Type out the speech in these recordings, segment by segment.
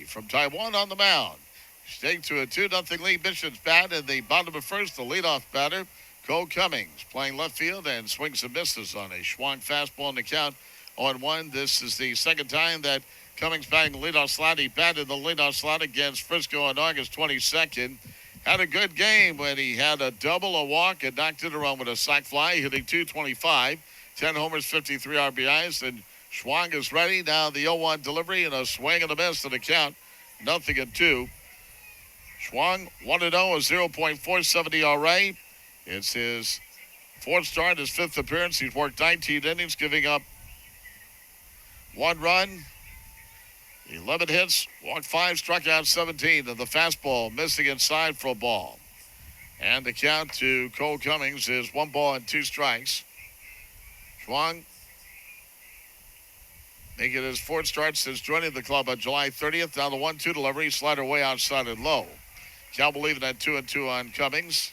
from Taiwan on the mound. Staying to a 2-0 lead. Mission's bat in the bottom of first. The leadoff batter, Cole Cummings, playing left field and swings and misses on a Schwang fastball in the count 0-1. This is the second time that Cummings batting the leadoff slot. He batted the leadoff slot against Frisco on August 22nd. Had a good game when he had a double, a walk, and knocked it around with a sac fly, hitting .225, 10 homers, 53 RBIs, and Schwang is ready. Now the 0-1 delivery and a swing and a miss to the count. 0-2. Schwang 1-0, a 0.47 ERA. It's his fourth start, his fifth appearance. He's worked 19 innings, giving up 1 run, 11 hits, walked 5, struck out 17. And the fastball missing inside for a ball. And the count to Cole Cummings is 1 ball and 2 strikes. Schwang making his fourth start since joining the club on July 30th. Now the 1-2 delivery, slider way outside and low. Cal believing at 2-2 on Cummings.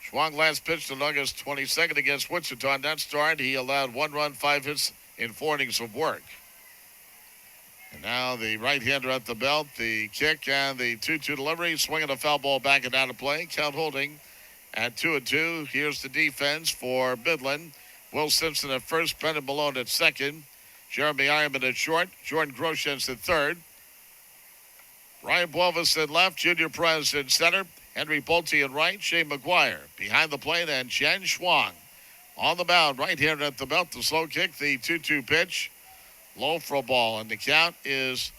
Schwang last pitched on August 22nd against Wichita. On that start, he allowed 1 run, 5 hits in 4 innings of work. And now the right-hander at the belt, the kick and the 2-2 delivery, swinging a foul ball back and out of play. Count holding at 2-2. Here's the defense for Midland. Will Simpson at first, Brendan Malone at second, Jeremy Ironman at short, Jordan Groshans at third, Ryan Bovis at left, Junior Perez in center, Henry Bolte in right, Shane McGuire behind the plate, and Chen Schwang on the mound. Right-hander at the belt, the slow kick, the 2-2 pitch, low for a ball, and the count is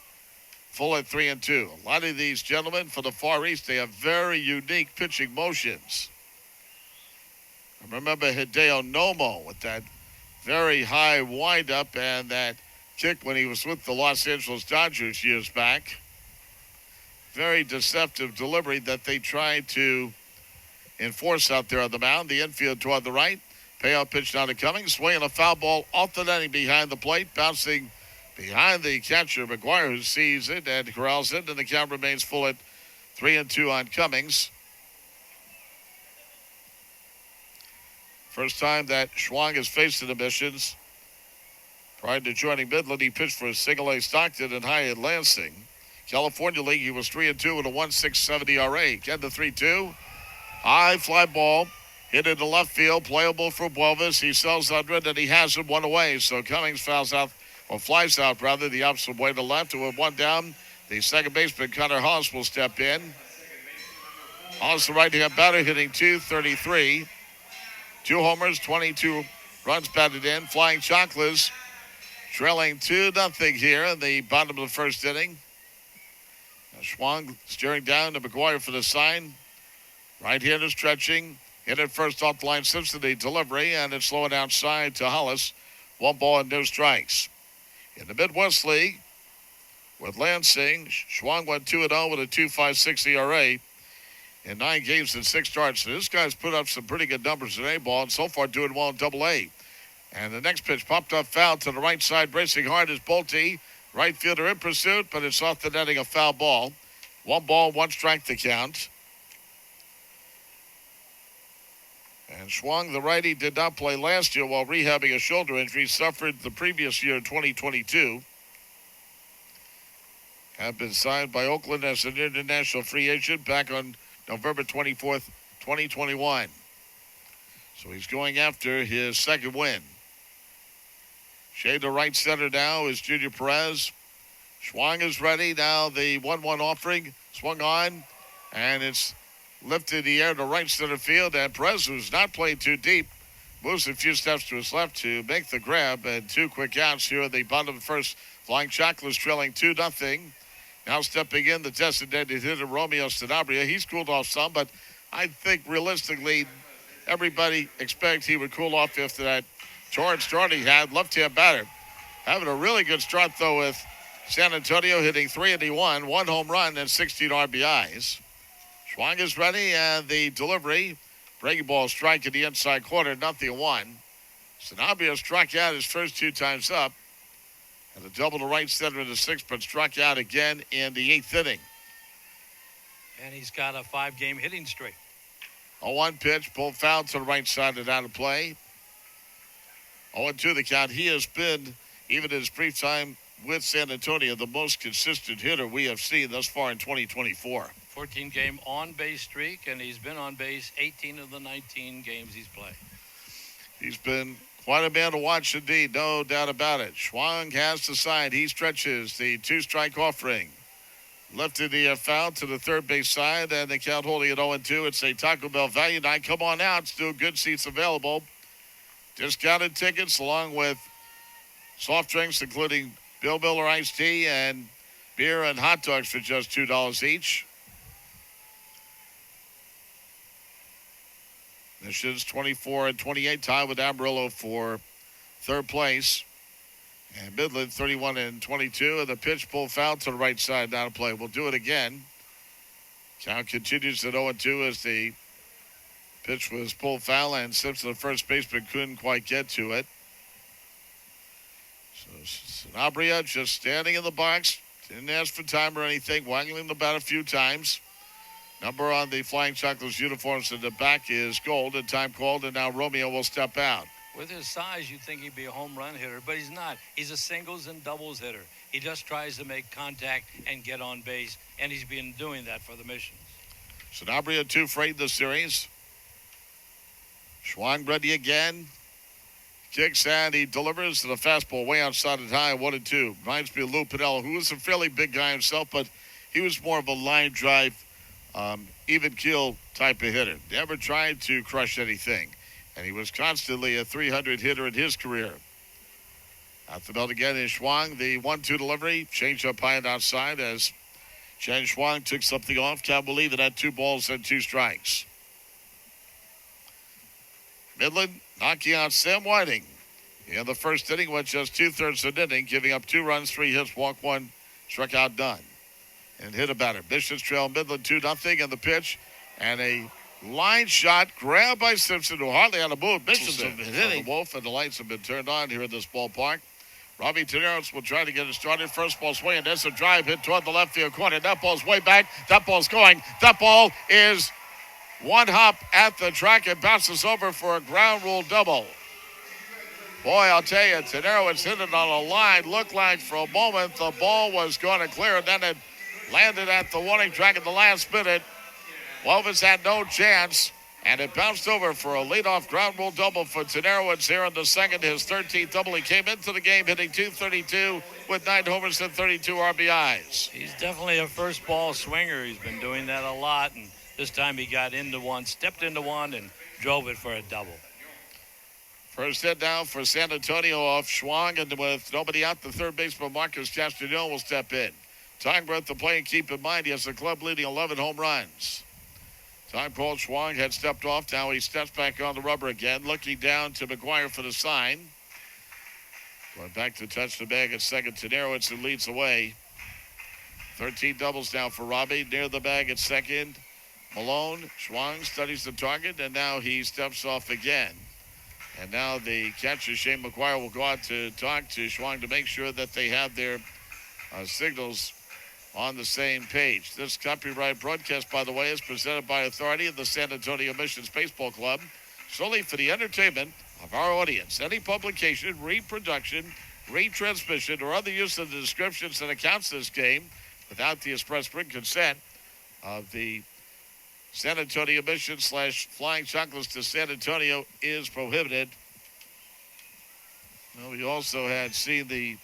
full at 3-2. A lot of these gentlemen from the Far East, they have very unique pitching motions. I remember Hideo Nomo with that very high windup and that kick when he was with the Los Angeles Dodgers years back. Very deceptive delivery that they tried to enforce out there on the mound. The infield toward the right. Payoff pitch now to Cummings. Swinging a foul ball off the netting behind the plate. Bouncing behind the catcher, McGuire, who sees it and corrals it. And the count remains full at 3-2 on Cummings. First time that Schwang has faced the Missions. Prior to joining Midland, he pitched for Single-A Stockton and High in Lansing. California League, he was 3-2 with a 1.67 ERA. Get the 3-2. High fly ball. Hit into left field. Playable for Bovis. He sells under it, and he has it 1 away. So Cummings flies out the opposite way to left. And with 1 down, the second baseman, Connor Haas, will step in. Haas, the right-hand batter, hitting .233. 2 homers, 22 runs batted in. Flying Chocolates trailing 2-0 here in the bottom of the first inning. Schwang steering down to McGuire for the sign. Right-hander stretching. Hit it first off the line. Simpson, the delivery, and it's slowing outside to Hollis. 1 ball and no strikes. In the Midwest League, with Lansing, Schwang went 2-0 with a 2.56 ERA. In 9 games and 6 starts. So this guy's put up some pretty good numbers in A-ball and so far doing well in Double-A. And the next pitch popped up foul to the right side. Racing hard is Bolte. Right fielder in pursuit, but it's off the netting, a foul ball. 1 ball, 1 strike to count. And Schwang, the righty, did not play last year while rehabbing a shoulder injury. Suffered the previous year in 2022. Had been signed by Oakland as an international free agent back on November 24th, 2021. So he's going after his second win. Shade to right center now is Junior Perez. Schwang is ready. Now the 1-1 offering swung on, and it's lifted in the air to right center field. And Perez, who's not playing too deep, moves a few steps to his left to make the grab. And 2 quick outs here at the bottom of the first. Flying Chocolates trailing 2-0. Now stepping in, the designated hitter, Romeo Sanabria. He's cooled off some, but I think realistically everybody expects he would cool off after that torrid start he had. Left-hand batter. Having a really good start, though, with San Antonio hitting .381, 1 home run and 16 RBIs. Schwang is ready, and the delivery. Breaking ball strike in the inside corner, 0-1. Sanabria struck out his first 2 times up. And a double to right center in the 6th, but struck out again in the 8th inning. And he's got a 5-game hitting streak. A 1 pitch, pulled foul to the right side and out of play. 0-2 the count. He has been even in his brief time with San Antonio, the most consistent hitter we have seen thus far in 2024. 14-game on-base streak, and he's been on base 18 of the 19 games he's played. He's been quite a man to watch indeed, no doubt about it. Schwang has the side. He stretches the two-strike offering. Lifted the foul to the third base side, and the count holding it 0-2. It's a Taco Bell value night. Come on out. Still good seats available. Discounted tickets along with soft drinks, including Bill Miller iced tea and beer and hot dogs for just $2 each. Missions 24-28, tied with Amarillo for third place. And Midland 31-22, and the pitch pull foul to the right side, down play. We'll do it again. Count continues at 0-2 as the pitch was pulled foul, and Simpson, the first baseman, couldn't quite get to it. So Sanabria just standing in the box, didn't ask for time or anything, waggling the bat a few times. Number on the Flying Chocolates uniforms in the back is gold, and time called, and now Romeo will step out. With his size, you'd think he'd be a home run hitter, but he's not. He's a singles and doubles hitter. He just tries to make contact and get on base, and he's been doing that for the Missions. Sanabria 2 for 8 in the series. Schwang ready again. Kicks and he delivers to the fastball way outside and high, 1-2. Reminds me of Lou Piniella, who was a fairly big guy himself, but he was more of a line drive, even keel type of hitter. Never tried to crush anything. And he was constantly a 300 hitter in his career. Out the belt again is Schwang. The 1-2 delivery. Change up high and outside as Chen Schwang took something off. Can't believe it had 2 balls and 2 strikes. Midland knocking out Sam Whiting. In the first inning went just 2/3 of an inning, giving up 2 runs, 3 hits, walk 1, struck out none. And hit a batter. Missions trail Midland 2-0 in the pitch. And a line shot grabbed by Simpson, who hardly had a move. Missions have been hitting. The Wolf, and the lights have been turned on here at this ballpark. Robbie Teneros will try to get it started. First ball swing, and there's a drive hit toward the left field corner. That ball's way back. That ball's going. That ball is one hop at the track and bounces over for a ground rule double. Boy, I'll tell you, Teneros hit it on a line. Looked like for a moment the ball was going to clear, and then it landed at the warning track at the last minute. Wolves had no chance, and it bounced over for a leadoff ground rule double for Teneros here in the second. His 13th double. He came into the game hitting .232 with 9 homers and 32 RBIs. He's definitely a first ball swinger. He's been doing that a lot, and this time he got into one, stepped into one, and drove it for a double. First hit down for San Antonio off Schwang, and with nobody out, the third baseman Marcus Castagnone will step in. Time breath to play, and keep in mind he has the club leading 11 home runs. Time called. Schwang had stepped off. Now he steps back on the rubber again, looking down to McGuire for the sign. Going back to touch the bag at second. Teneros, who leads away. 13 doubles now for Robbie. Near the bag at second. Malone. Schwang studies the target, and now he steps off again. And now the catcher, Shane McGuire, will go out to talk to Schwang to make sure that they have their signals on the same page. This copyright broadcast, by the way, is presented by authority of the San Antonio Missions Baseball Club, solely for the entertainment of our audience. Any publication, reproduction, retransmission, or other use of the descriptions and accounts of this game without the express written consent of the San Antonio Missions / Flying Chocolates to San Antonio is prohibited. Well, we also had seen the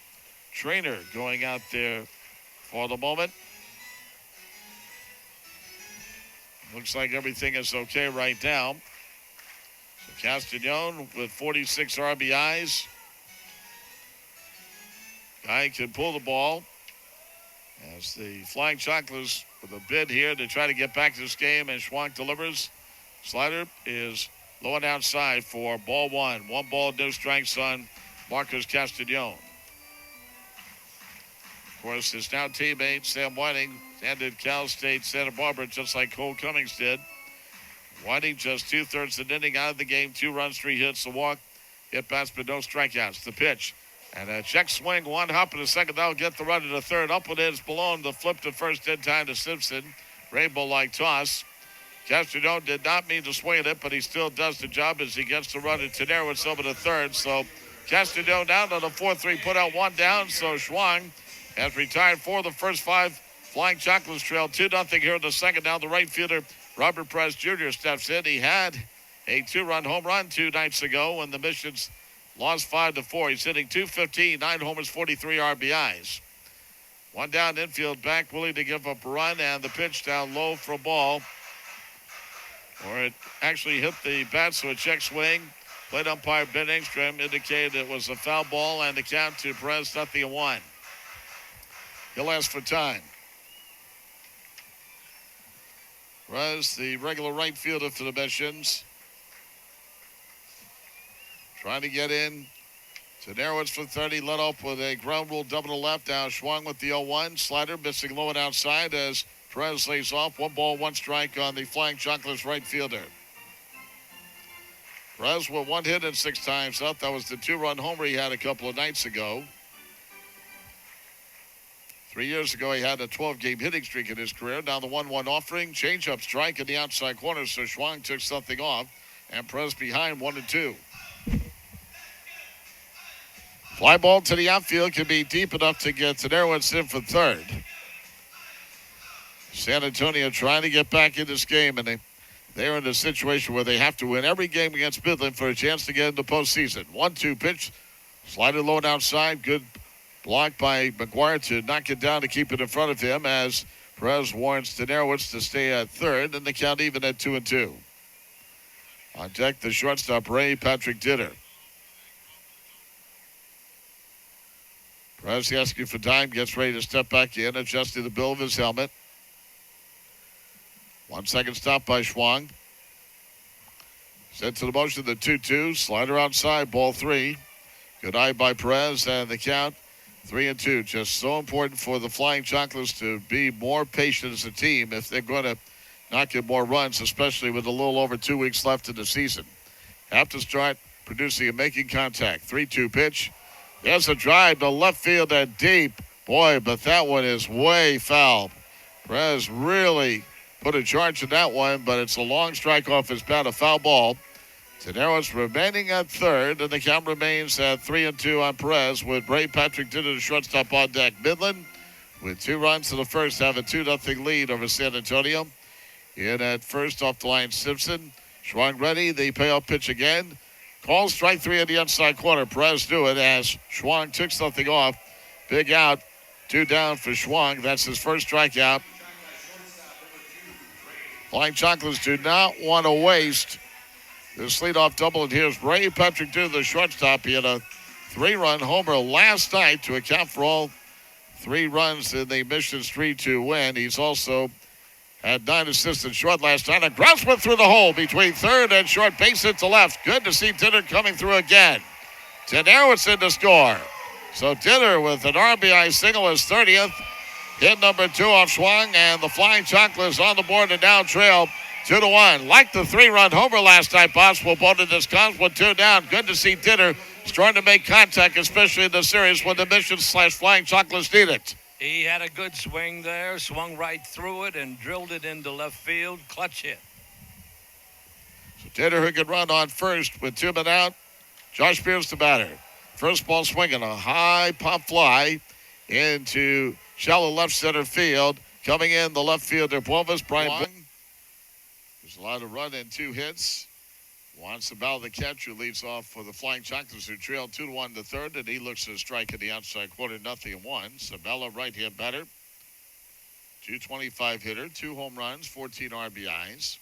trainer going out there for the moment. Looks like everything is okay right now. So Castagnone with 46 RBIs. Guy can pull the ball. As the Flying Chocolates with a bid here to try to get back to this game, and Schwank delivers. Slider is low and outside for ball 1. 1 ball, no strikes on Marcus Castagnone. Of course, his now teammate, Sam Whiting, ended Cal State Santa Barbara just like Cole Cummings did. Whiting just 2/3 of the inning out of the game. 2 runs, 3 hits, a walk. Hit bats, but no strikeouts. The pitch. And a check swing, 1 hop in the second. That'll get the run to the third. Up with it is Malone. The flip to first in time to Simpson. Rainbow-like toss. Castagnone did not mean to swing at it, but he still does the job as he gets the run to Teneros over the third. So Castleton down on a 4-3 put out, one down. So Schwang has retired for the first 5. Flying Chocolates trail 2-0 here in the second. Now the right fielder, Robert Perez Jr. steps in. He had a 2-run home run 2 nights ago when the Missions lost 5-4. He's hitting .215, 9 homers, 43 RBIs. One down infield, back willing to give up a run, and the pitch down low for a ball. Or it actually hit the bat, so a check swing. Plate umpire Ben Engstrom indicated it was a foul ball, and the count to Perez, 0-1. He'll ask for time. Perez, the regular right fielder for the Missions, trying to get in. Tenarowitz for 30, led off with a ground rule double to left. Now Schwang with the 0-1. Slider missing low and outside as Perez lays off. 1 ball, 1 strike on the Flying Chocolates right fielder. Perez with 1 hit and 6 times up. That was the 2-run homer he had a couple of nights ago. 3 years ago, he had a 12-game hitting streak in his career. Now the 1-1 offering. Change-up strike in the outside corner, so Schwang took something off. And Perez behind 1-2. Fly ball to the outfield can be deep enough to get Tenarowitz in for third. San Antonio trying to get back in this game, and they're in a situation where they have to win every game against Midland for a chance to get into postseason. 1-2 pitch, slided low and outside. Good block by McGuire to knock it down to keep it in front of him as Perez warns Tenarowitz to stay at third, and the count even at 2-2. On deck, the shortstop, Ray Patrick Ditter. Perez asking for time, gets ready to step back in, adjusting the bill of his helmet. 1 second stop by Schwang. Sent to the motion, the 2-2. Slider outside, ball 3. Good eye by Perez, and the count 3-2. Just so important for the Flying Chocolates to be more patient as a team if they're going to not get more runs, especially with a little over 2 weeks left in the season. Have to start producing and making contact. 3-2 pitch. There's a drive to left field and deep. Boy, but that one is way foul. Perez really put a charge in that one, but it's a long strike off his bat, a foul ball. Tenarowitz remaining at third, and the count remains at 3-2 on Perez with Ray Patrick Ditter, the shortstop, on deck. Midland, with 2 runs in the first, have a 2-0 lead over San Antonio. In at first, off the line, Simpson. Schwang ready, the payoff pitch again. Call strike 3 in the inside corner. Perez do it as Schwang took something off. Big out, 2 down for Schwang. That's his first strikeout. Flying Chocolates do not want to waste this leadoff double. And here's Ray Patrick Ditter, the shortstop. He had a 3-run homer last night to account for all 3 runs in the Missions 3-2 win. He's also had 9 assists in short last night. A ground went through the hole between third and short, base hit to left. Good to see Ditter coming through again. Tenarowitz in to score. So Ditter with an RBI single, his 30th. Hit number 2 off Schwang, and the Flying Chocolates on the board and down trail 2-1. Like the 3-run homer last night, Boswell bolted this comes with 2 down. Good to see Ditter starting to make contact, especially in the series when the Missions/Flying Chocolates need it. He had a good swing there, swung right through it and drilled it into left field. Clutch hit. So Ditter, who could run on first with 2 men out. Josh Pierce the batter. First ball swinging, a high pop fly into shallow left center field. Coming in, the left fielder, Bovis, Brian. There's a lot of run and 2 hits. Juan Sabella, the catcher, leads off for the Flying Chocolates, who trail 2-1 to third, and he looks to strike in the outside corner, 0-1. Sabella, right-hand batter, 225 hitter, 2 home runs, 14 RBIs.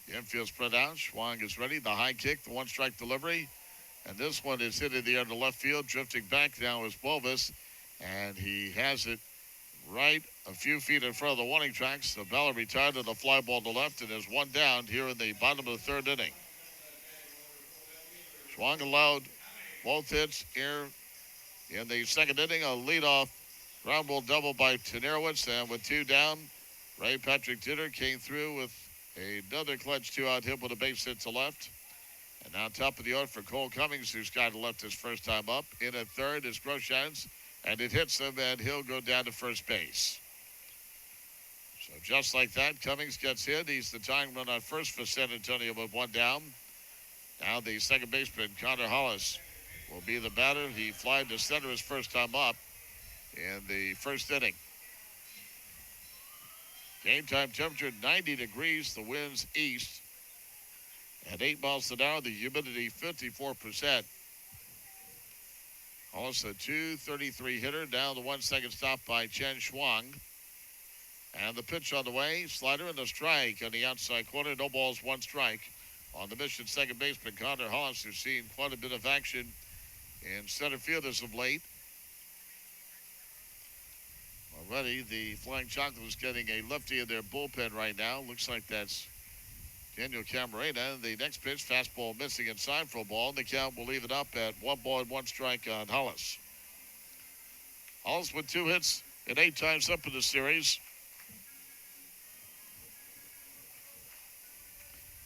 The infield spread out. Schwang is ready. The high kick, the 1-strike delivery. And this one is hit in the air to left field. Drifting back now is Bovis, and he has it right a few feet in front of the warning tracks. Sabella retired on the fly ball to left, and is 1 down here in the bottom of the 3rd inning. Schwang allowed both hits here in the 2nd inning. A leadoff ground ball double by Tenarowitz, and with 2 down, Ray Patrick Ditter came through with another clutch 2-out hit with a base hit to left. And now top of the order for Cole Cummings, who's got to left his first time up. In at third is Groshans, and it hits him, and he'll go down to first base. So just like that, Cummings gets hit. He's the tying run on first for San Antonio with 1 down. Now the second baseman, Connor Hollis, will be the batter. He flied to center his first time up in the first inning. Game time temperature 90 degrees. The wind's east at 8 miles an hour. The humidity 54%. Also a 233 hitter. Down the 1 second stop by Chen Shuang. And the pitch on the way. Slider and the strike on the outside corner. No balls, 1 strike. On the mission, second baseman Connor Hollis, who's seen quite a bit of action in center field as of late. Already, the Flying Chocolate is getting a lefty in their bullpen right now. Looks like that's Daniel Camarena. The next pitch, fastball missing inside for a ball. And the count will leave it up at 1 ball and 1 strike on Hollis. Hollis with 2 hits and 8 times up in the series.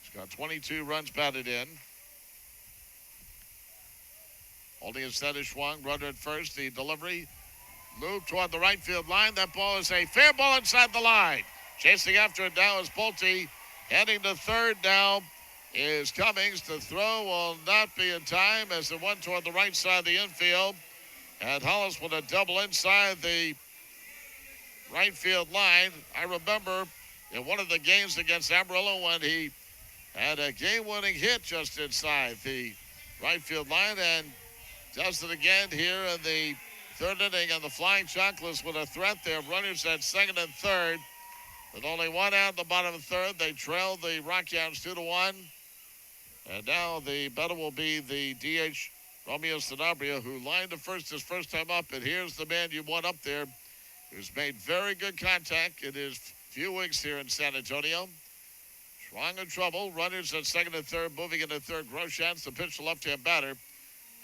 He's got 22 runs batted in. Holding his set is Schwang. Runner at first. The delivery. Loop toward the right field line. That ball is a fair ball inside the line. Chasing after it now is Pulte. Heading to third now is Cummings. The throw will not be in time as it went toward the right side of the infield. And Hollis with a double inside the right field line. I remember in one of the games against Amarillo when he had a game-winning hit just inside the right field line, and does it again here in the third inning. And the Flying Chocolates with a threat there. Runners at second and third. With only 1 out in the bottom of the third, they trail the Rockhounds 2-1. And now the batter will be the DH, Romeo Sanabria, who lined to first his first time up. And here's the man you want up there, who's made very good contact in his few weeks here in San Antonio. Schwang in trouble. Runners at second and third, moving into third. Groshans, the pitch to left-hand batter.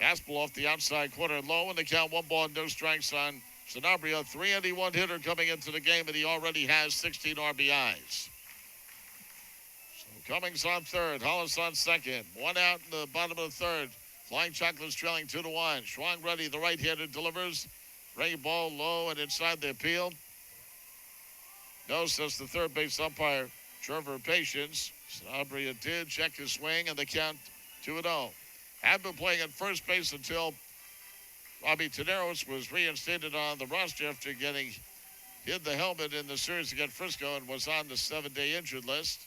Fastball off the outside corner low, and the count 1 ball and no strikes on Sanabria. 3-1 hitter coming into the game, and he already has 16 RBIs. So Cummings on third, Hollis on second. 1 out in the bottom of the third. Flying Chocolates trailing 2-1. Schwang ready, the right-hander delivers. Ray ball low and inside the appeal. No, says the third base umpire, Trevor Patience. Sanabria did check his swing, and the count 2-0. Had been playing at first base until Robbie Taneros was reinstated on the roster after getting hit the helmet in the series against Frisco and was on the 7-day injured list.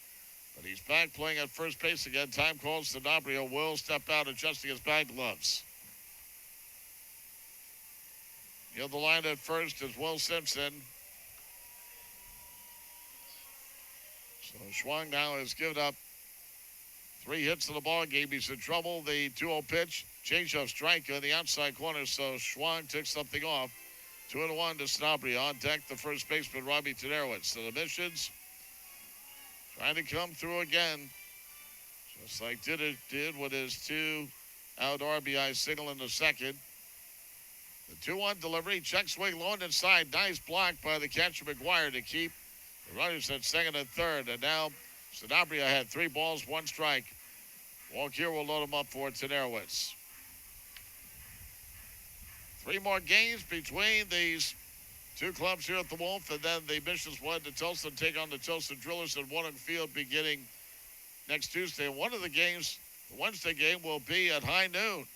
But he's back playing at first base again. Time calls. Sanabria will step out, adjusting his bat gloves. Near the line at first is Will Simpson. So Schwang now has given up 3 hits in the ball game. He's in trouble. The 2-0 pitch. Change-up strike on the outside corner. So Schwang took something off. 2-1 to Sanabria. On deck, the first baseman, Robbie Tanerowitz. So the missions trying to come through again. Just like did with his 2-out RBI single in the second. The 2-1 delivery. Check swing low and inside. Nice block by the catcher McGuire to keep the runners at second and third. And now Sanabria had 3 balls, 1 strike. Walk here will load him up for Tanerowitz. 3 more games between these 2 clubs here at the Wolf, and then the Missions will head to Tulsa and take on the Tulsa Drillers at Warren Field beginning next Tuesday. And one of the games, the Wednesday game, will be at high noon.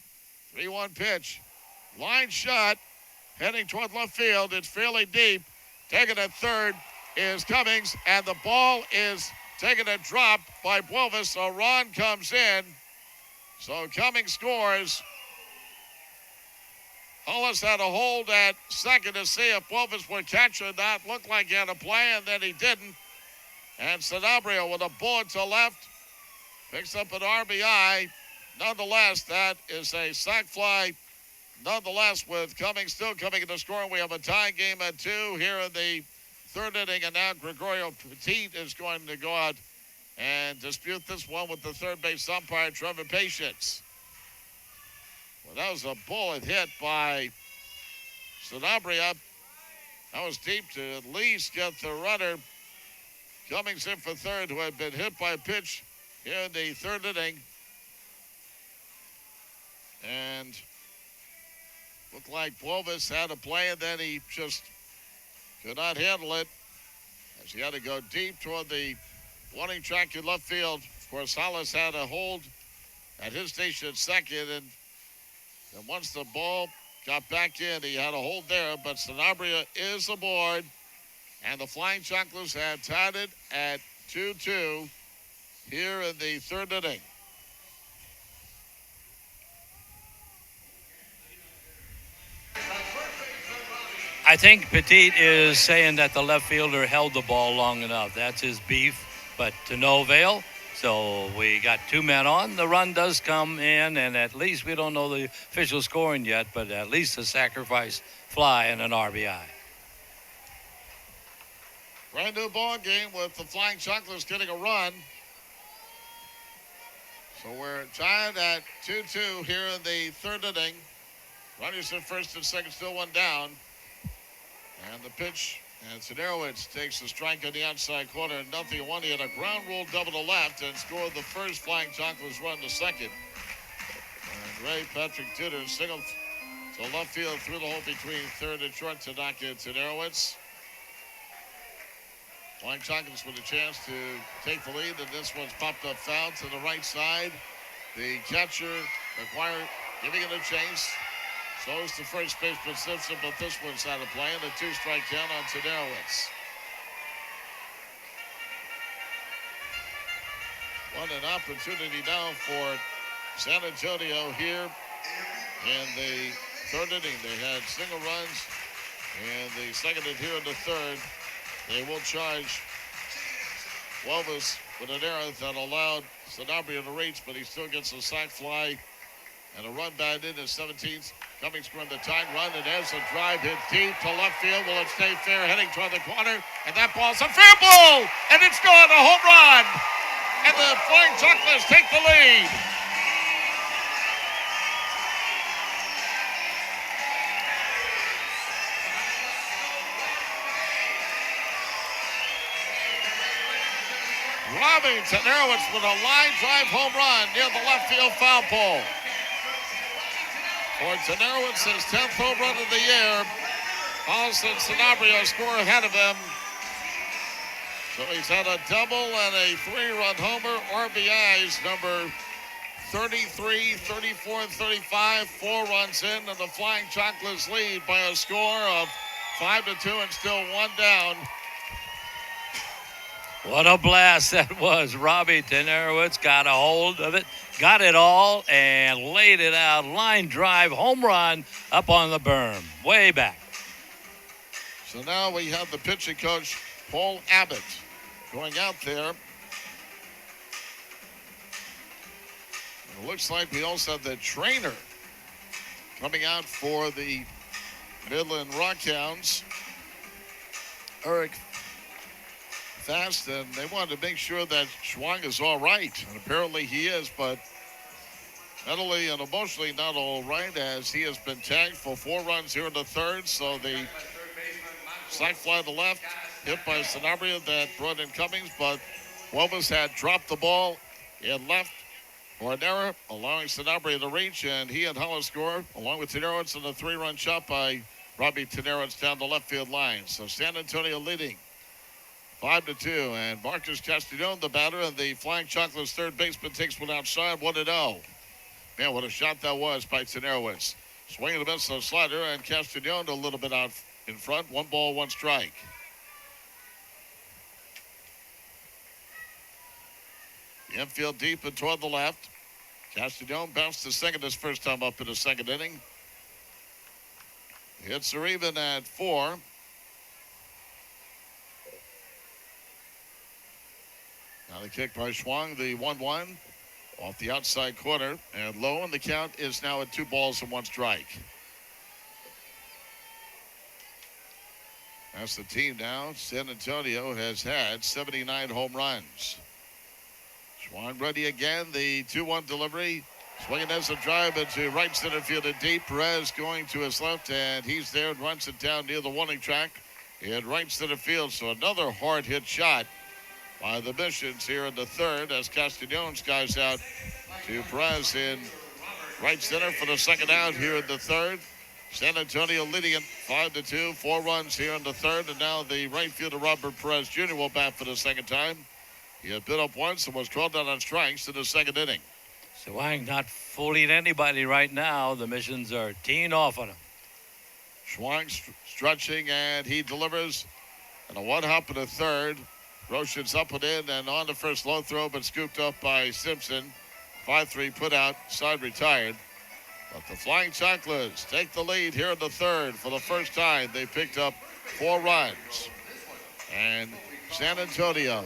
3-1 pitch. Line shot, heading toward left field. It's fairly deep. Taking at third is Cummings, and the ball is taking a drop by Buelvis. So Ron comes in. So Cummings scores. Hollis had a hold at second to see if Buelvis would catch or not. Looked like he had a play, and then he didn't. And Sanabria with a bullet to left picks up an RBI. Nonetheless, that is a sac fly. Nonetheless, with Cummings still coming into scoring, we have a tie game at 2 here in the third inning, and now Gregorio Petit is going to go out and dispute this one with the third base umpire, Trevor Patience. Well, that was a bullet hit by Sanabria. That was deep to at least get the runner. Cummings in for third, who had been hit by a pitch here in the third inning. And looked like Buelvis had a play, and then he just could not handle it as he had to go deep toward the warning track in left field. Of course, Hollis had a hold at his station at second, and And once the ball got back in, he had a hold there, but Sanabria is aboard. And the Flying Chocolates had tied it at 2-2 here in the third inning. I think Petit is saying that the left fielder held the ball long enough. That's his beef, but to no avail. So we got 2 men on. The run does come in, and at least we don't know the official scoring yet, but at least a sacrifice fly and an RBI. Brand new ball game with the Flying Chocolates getting a run. So we're tied at 2-2 here in the third inning. Runners at first and second, still one down. And the pitch, and Siderowitz takes a strike on the outside corner. 0-1. He had a ground rule double to left and scored the first Flying Chocolates run to second. And Ray Patrick Tudor singled to left field through the hole between third and short to knock in Siderowitz. Flying Chocolates with a chance to take the lead, and this one's popped up foul to the right side. The catcher, McGuire, giving it a chase. So is the first baseman Simpson, but this one's out of play, and a 2-strike count on Siderowitz. What an opportunity now for San Antonio here in the third inning. They had single runs in the second and here in the third. They will charge Wolves with an error that allowed Sanabria to reach, but he still gets a sac fly and a run batted in the 17th. Cummings from the time run, and there's a drive hit deep to left field. Will it stay fair? Heading toward the corner, and that ball's a fair ball, and it's gone, a home run, and the Flying Chocolates take the lead. Robbie Tenerowitz with a line drive home run near the left field foul pole. For Tenerowitz, his 10th home run of the year. Hollis and Sanabria score ahead of him. So he's had a double and a 3-run homer. RBIs number 33, 34, and 35. 4 runs in, and the Flying Chocolates lead by a score of 5-2 and still 1 down. What a blast that was. Robbie Tenerowitz got a hold of it, got it all, and laid it out. Line drive, home run up on the berm, way back. So now we have the pitching coach, Paul Abbott, going out there. And it looks like we also have the trainer coming out for the Midland Rockhounds, Eric Fast, and they wanted to make sure that Schwang is all right, and apparently he is, but mentally and emotionally not all right, as he has been tagged for 4 runs here in the third. So the sac fly to left, hit by Sanabria that brought in Cummings, but Wolves had dropped the ball in left for an error, allowing Sanabria to reach, and he and Hollis score, along with Tenerowitz, and a 3-run shot by Robbie Tenerowitz down the left field line. So San Antonio leading 5-2, and Marcus Castellon, the batter, and the Flying Chocolates third baseman takes one outside, 1-0. Man, what a shot that was by Tenerowitz. Swinging a miss on the slider, and Castellon a little bit out in front. 1 ball, 1 strike. The infield deep and toward the left. Castellon bounced to second his first time up in the second inning. Hits are even at 4. Now the kick by Schwang, the 1-1 off the outside corner, and low, and the count is now at 2 balls and 1 strike. That's the team now. San Antonio has had 79 home runs. Schwang ready again. The 2-1 delivery. Swinging as a drive into right center field and deep. Perez going to his left, and he's there and runs it down near the warning track in right center field. So another hard hit shot by the Missions here in the third, as Castellon skies out to Perez in right center for the second out here in the third. San Antonio leading it 5-2, 4 runs here in the third, and now the right fielder Robert Perez Jr. will bat for the second time. He had been up once and was called out on strikes in the second inning. Schwang not fooling anybody right now. The Missions are teeing off on him. Schwang stretching, and he delivers. And a one hop and a third. Roshan's up and in and on the first low throw, but scooped up by Simpson. 5-3 put out, side retired. But the Flying Chocolates take the lead here in the third. For the first time, they picked up 4 runs. And San Antonio